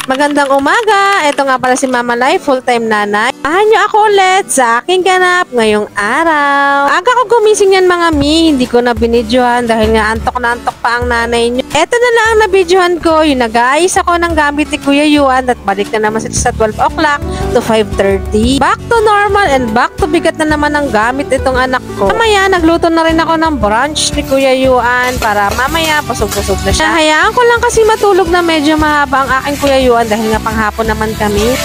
Magandang umaga! Ito nga pala si Mama Lai, full-time nanay. Samahan niyo ako ulit sa aking ganap ngayong araw. Aga ko gumising yan mga mi, hindi ko na binidyohan dahil nga antok na antok pa ang nanay niyo. Ito na lang ang nabidyohan ko, yung nag-aayos ako ng gamit ni Kuya Yuan at balik na naman sa 12 o'clock to 5:30. Back to normal and back to bigat na naman ang gamit itong anak ko. Mamaya, nagluto na rin ako ng brunch ni Kuya Yuan para mamaya pasog-pasog na siya. Hayaan ko lang kasi matulog na medyo mahaba ang aking Kuya Yuan dahil nga panghapon naman kami.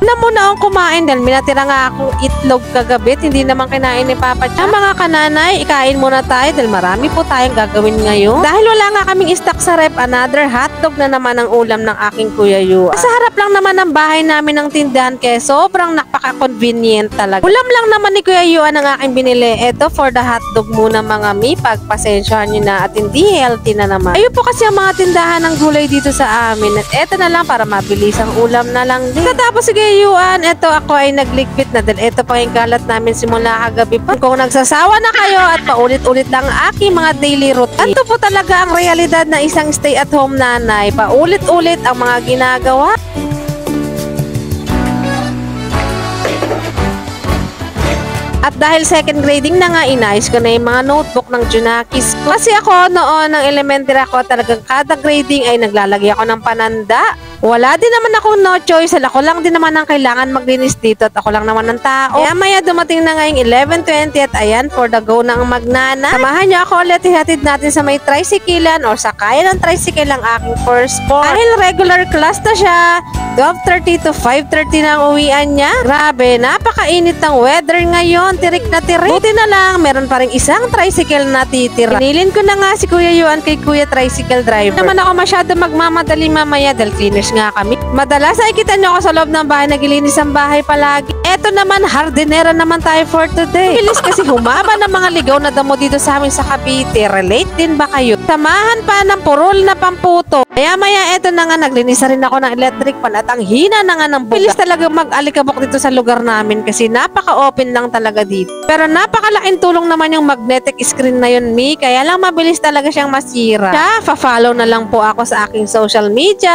Na muna akong kumain dahil minatira nga akong itlog kagabi, hindi naman kinain ni Papa Cha. Mga kananay, ikain muna tayo dahil marami po tayong gagawin ngayon. Dahil wala nga kaming stock sa rep, another hotdog na naman ang ulam ng aking Kuya Yuan. Sa harap lang naman ng bahay namin ng tindahan kaya sobrang napaka-convenient talaga. Ulam lang naman ni Kuya Yuan ang aking binili. Ito for the hotdog muna mga mi, pagpasensyahan nyo na at hindi healthy na naman. Ayun po kasi ang mga tindahan ng gulay dito sa amin at eto na lang para mabilis ang ulam na lang din. Katapos sige Yuan, eto ako ay nagligpit na dahil eto pa yung kalat namin simula kagabi pa. Kung nagsasawa na kayo at paulit-ulit lang aking mga daily routine. Ito po talaga ang realidad na isang stay-at-home nanay. Paulit-ulit ang mga ginagawa. At dahil second grading na nga, inayos ko na yung mga notebook ng Junakis ko. Kasi ako noon, ng elementary ako, talagang kada grading ay naglalagay ako ng pananda. Wala din naman akong no choice. Ako lang din naman ang kailangan maglinis dito at ako lang naman ng tao. Kaya maya dumating na ngayong 11:20 at ayan, for the go ng magnana. Samahan niyo ako ulit, ihatid natin sa may tricyclean or sakayan ng tricycle ang aking first born. Dahil regular class na siya, 12:30 to 5:30 na ang uwian niya. Grabe, napakainit ng weather ngayon. Tirik na tirik. Buti na lang, meron pa rin isang tricycle na titira. Pinilin ko na nga si Kuya Yuan kay Kuya Tricycle Driver. Naman ako masyado magmamadali mamaya dahil cleaners nga kami. Madalas ay kita nyo ako sa loob ng bahay, naglilinis ang bahay palagi. Eto naman, hardinera naman tayo for today. Bilis kasi humaba ng mga ligaw na damo dito sa amin sa Cavite. Relate din ba kayo? Samahan pa ng purol na pamputo. Kaya maya eto na nga, naglinis na rin ako ng electric pan at ang hina na nga ng buga. Bilis talaga mag-alikabok dito sa lugar namin kasi napaka-open lang talaga dito. Pero napakalaking tulong naman yung magnetic screen na yun, Mi. Kaya lang mabilis talaga siyang masira. Kaya, fa-follow na lang po ako sa aking social media.